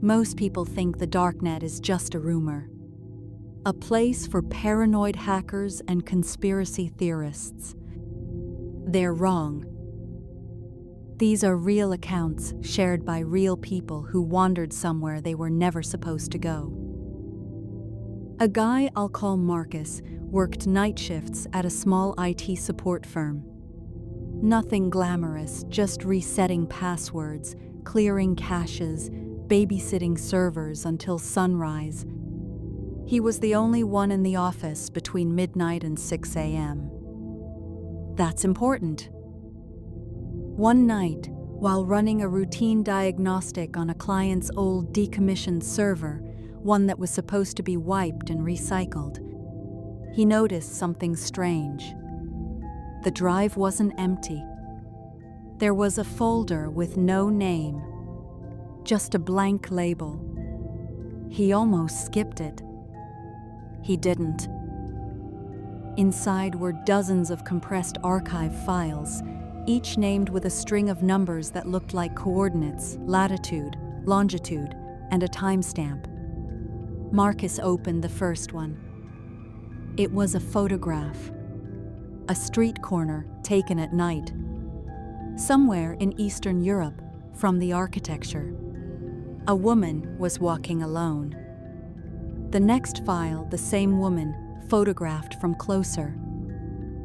Most people think the Darknet is just a rumor, a place for paranoid hackers and conspiracy theorists. They're wrong. These are real accounts shared by real people who wandered somewhere they were never supposed to go. A guy I'll call Marcus worked night shifts at a small IT support firm. Nothing glamorous, just resetting passwords, clearing caches, babysitting servers until sunrise. He was the only one in the office between midnight and 6 a.m. That's important. One night, while running a routine diagnostic on a client's old decommissioned server, one that was supposed to be wiped and recycled, he noticed something strange. The drive wasn't empty. There was a folder with no name, just a blank label. He almost skipped it. He didn't. Inside were dozens of compressed archive files, each named with a string of numbers that looked like coordinates, latitude, longitude, and a timestamp. Marcus opened the first one. It was a photograph. A street corner taken at night. Somewhere in Eastern Europe, from the architecture. A woman was walking alone. The next file, the same woman, photographed from closer.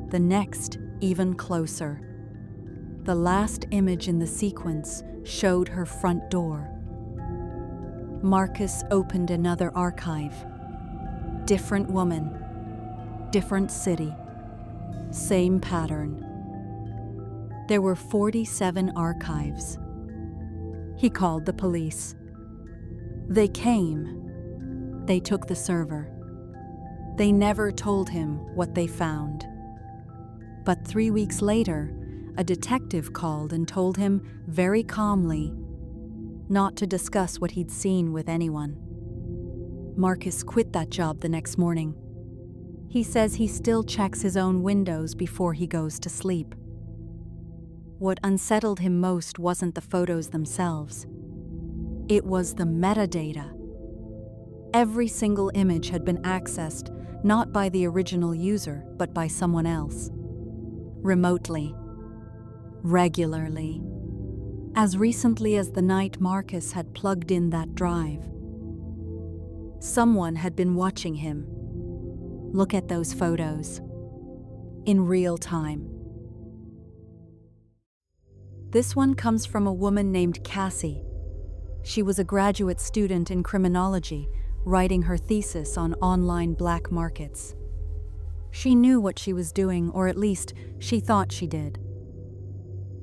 The next, even closer. The last image in the sequence showed her front door. Marcus opened another archive. Different woman, different city, same pattern. There were 47 archives. He called the police. They came. They took the server. They never told him what they found. But 3 weeks later, a detective called and told him very calmly not to discuss what he'd seen with anyone. Marcus quit that job the next morning. He says he still checks his own windows before he goes to sleep. What unsettled him most wasn't the photos themselves. It was the metadata. Every single image had been accessed not by the original user, but by someone else. Remotely. Regularly. As recently as the night Marcus had plugged in that drive. Someone had been watching him. Look at those photos. In real time. This one comes from a woman named Cassie. She was a graduate student in criminology, writing her thesis on online black markets. She knew what she was doing, or at least she thought she did.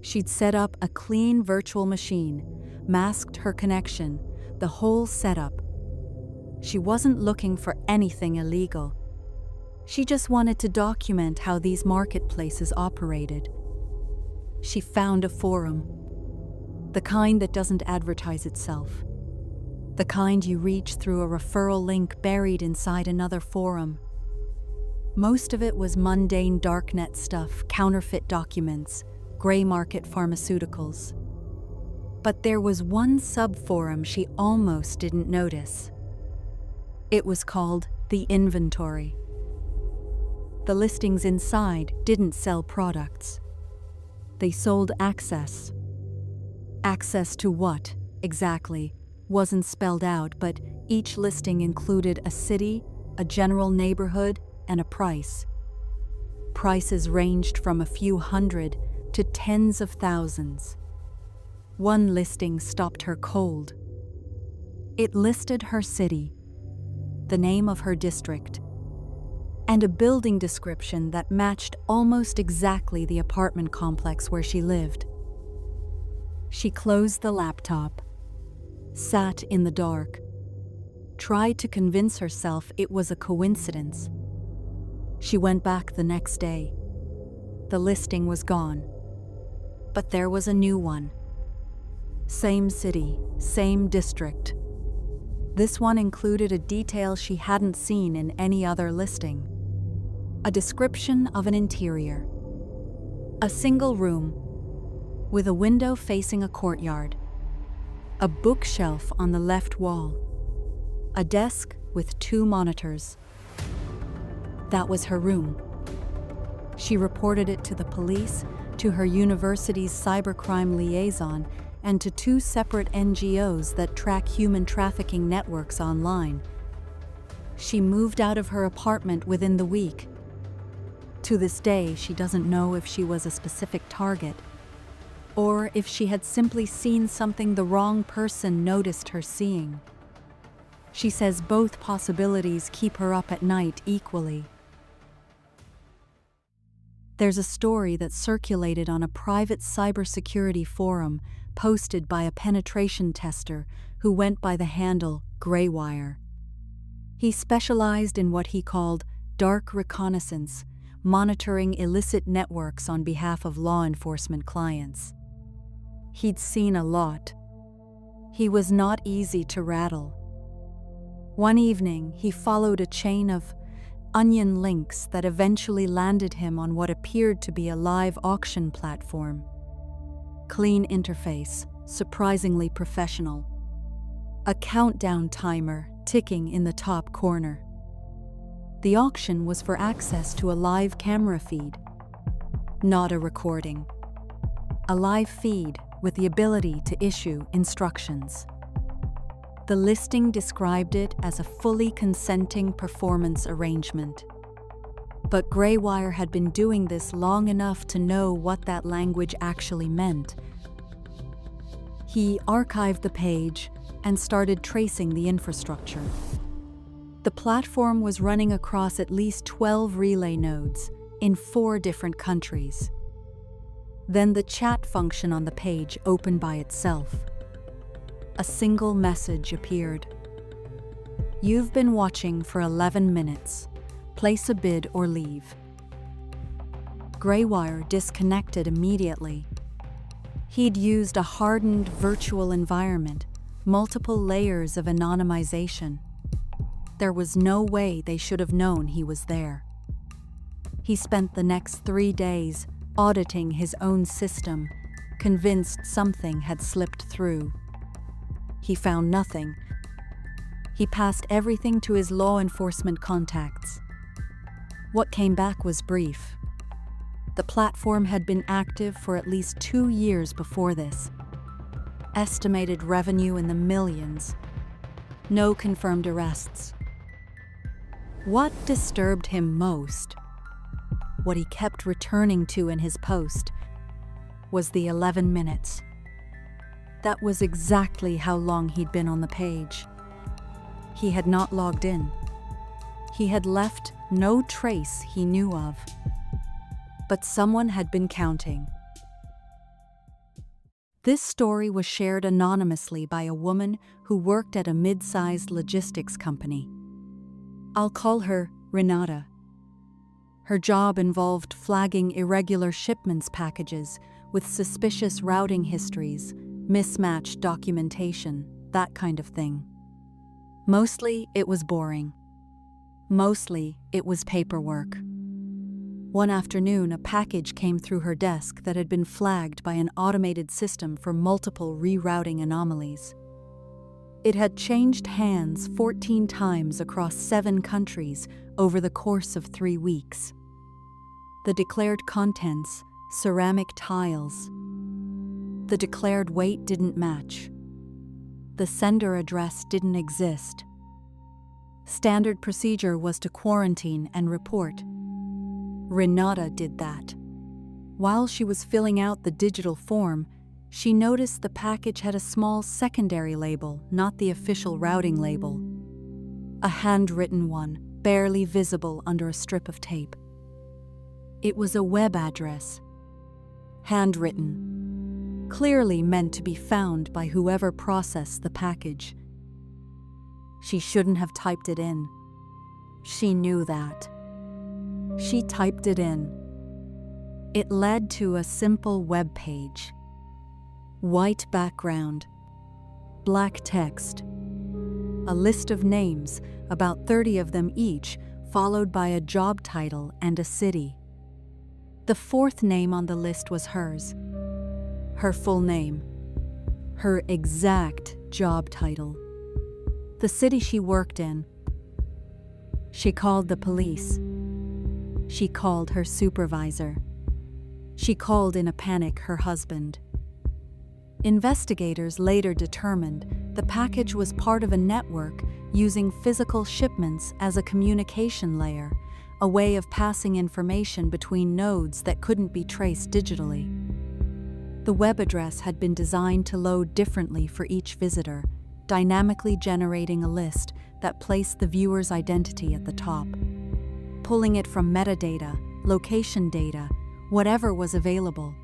She'd set up a clean virtual machine, masked her connection, the whole setup. She wasn't looking for anything illegal. She just wanted to document how these marketplaces operated. She found a forum. The kind that doesn't advertise itself. The kind you reach through a referral link buried inside another forum. Most of it was mundane darknet stuff, counterfeit documents, gray market pharmaceuticals. But there was one sub-forum she almost didn't notice. It was called the inventory. The listings inside didn't sell products. They sold access. Access to what, exactly, wasn't spelled out, but each listing included a city, a general neighborhood, and a price. Prices ranged from a few hundred to tens of thousands. One listing stopped her cold. It listed her city, the name of her district, and a building description that matched almost exactly the apartment complex where she lived. She closed the laptop, sat in the dark, tried to convince herself it was a coincidence. She went back the next day. The listing was gone. But there was a new one. Same city, same district. This one included a detail she hadn't seen in any other listing. A description of an interior. A single room with a window facing a courtyard. a bookshelf on the left wall, a desk with 2 monitors. That was her room. She reported it to the police, to her university's cybercrime liaison, and to 2 separate NGOs that track human trafficking networks online. She moved out of her apartment within the week. To this day, she doesn't know if she was a specific target, or if she had simply seen something the wrong person noticed her seeing. She says both possibilities keep her up at night equally. There's a story that circulated on a private cybersecurity forum posted by a penetration tester who went by the handle Graywire. He specialized in what he called dark reconnaissance, monitoring illicit networks on behalf of law enforcement clients. He'd seen a lot. He was not easy to rattle. One evening, he followed a chain of onion links that eventually landed him on what appeared to be a live auction platform. Clean interface, surprisingly professional. A countdown timer ticking in the top corner. The auction was for access to a live camera feed. Not a recording. A live feed with the ability to issue instructions. The listing described it as a fully consenting performance arrangement. But Graywire had been doing this long enough to know what that language actually meant. He archived the page and started tracing the infrastructure. The platform was running across at least 12 relay nodes in 4 different countries. Then the chat function on the page opened by itself. A single message appeared. You've been watching for 11 minutes. Place a bid or leave. Graywire disconnected immediately. He'd used a hardened virtual environment, multiple layers of anonymization. There was no way they should have known he was there. He spent the next 3 days auditing his own system, convinced something had slipped through. He found nothing. He passed everything to his law enforcement contacts. What came back was brief. The platform had been active for at least 2 years before this. Estimated revenue in the millions. No confirmed arrests. What disturbed him most, what he kept returning to in his post, was the 11 minutes. That was exactly how long he'd been on the page. He had not logged in. He had left no trace he knew of. But someone had been counting. This story was shared anonymously by a woman who worked at a mid-sized logistics company. I'll call her Renata. Her job involved flagging irregular shipments packages with suspicious routing histories, mismatched documentation, that kind of thing. Mostly it was boring. Mostly it was paperwork. One afternoon, a package came through her desk that had been flagged by an automated system for multiple rerouting anomalies. It had changed hands 14 times across 7 countries over the course of 3 weeks. The declared contents, ceramic tiles. The declared weight didn't match. The sender address didn't exist. Standard procedure was to quarantine and report. Renata did that. While she was filling out the digital form, she noticed the package had a small secondary label, not the official routing label. A handwritten one, barely visible under a strip of tape. It was a web address. Handwritten. Clearly meant to be found by whoever processed the package. She shouldn't have typed it in. She knew that. She typed it in. It led to a simple web page. White background, black text, a list of names, about 30 of them each, followed by a job title and a city. The 4th name on the list was hers. Her full name. her exact job title, the city she worked in. She called the police. She called her supervisor. She called in a panic her husband. Investigators later determined the package was part of a network using physical shipments as a communication layer, a way of passing information between nodes that couldn't be traced digitally. The web address had been designed to load differently for each visitor, dynamically generating a list that placed the viewer's identity at the top, pulling it from metadata, location data, whatever was available.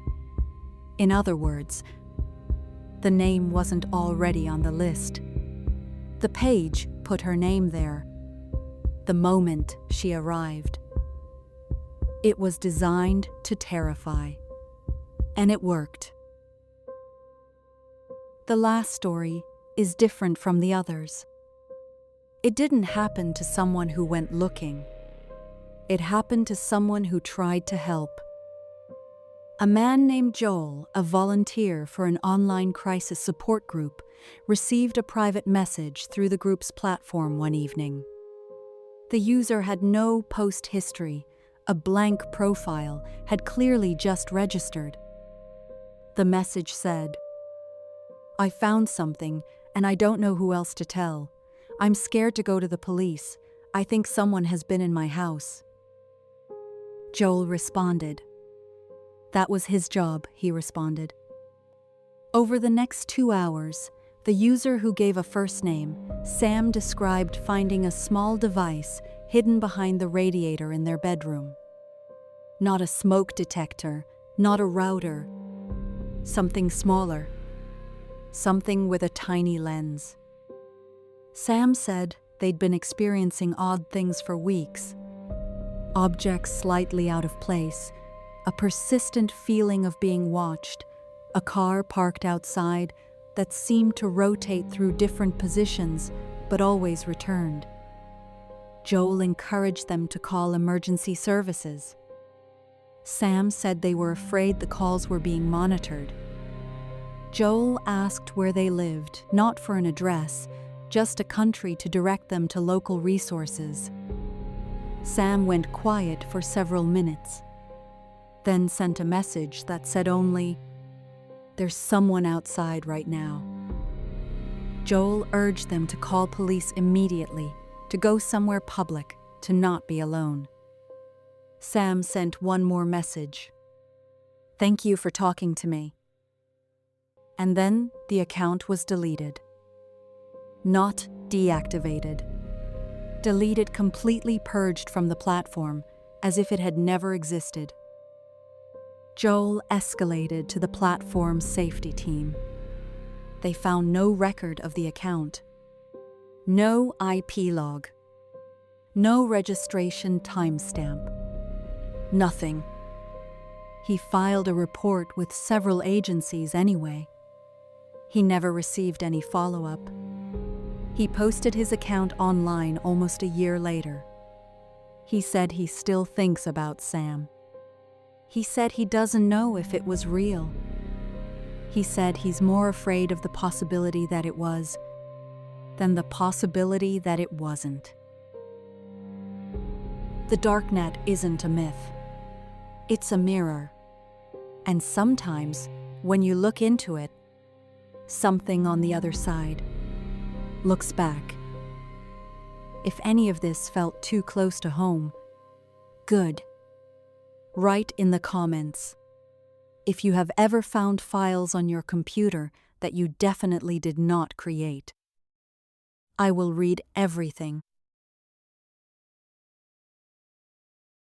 In other words, the name wasn't already on the list. The page put her name there the moment she arrived. It was designed to terrify, and it worked. The last story is different from the others. It didn't happen to someone who went looking. It happened to someone who tried to help. A man named Joel, a volunteer for an online crisis support group, received a private message through the group's platform one evening. The user had no post history, a blank profile, had clearly just registered. The message said, "I found something, and I don't know who else to tell. I'm scared to go to the police. I think someone has been in my house." Joel responded. That was his job, he responded. Over the next 2 hours, the user who gave a first name, Sam, described finding a small device hidden behind the radiator in their bedroom. Not a smoke detector, not a router. Something smaller. Something with a tiny lens. Sam said they'd been experiencing odd things for weeks. Objects slightly out of place, a persistent feeling of being watched, a car parked outside that seemed to rotate through different positions but always returned. Joel encouraged them to call emergency services. Sam said they were afraid the calls were being monitored. Joel asked where they lived, not for an address, just a country to direct them to local resources. Sam went quiet for several minutes, then sent a message that said only, "There's someone outside right now." Joel urged them to call police immediately, to go somewhere public, to not be alone. Sam sent one more message. "Thank you for talking to me." And then the account was deleted. Not deactivated. Deleted, completely purged from the platform, as if it had never existed. Joel escalated to the platform's safety team. They found no record of the account. No IP log. No registration timestamp. Nothing. He filed a report with several agencies anyway. He never received any follow-up. He posted his account online almost a year later. He said he still thinks about Sam. He said he doesn't know if it was real. He said he's more afraid of the possibility that it was than the possibility that it wasn't. The Darknet isn't a myth. It's a mirror. And sometimes, when you look into it, something on the other side looks back. If any of this felt too close to home, good. Write in the comments if you have ever found files on your computer that you definitely did not create. I will read everything.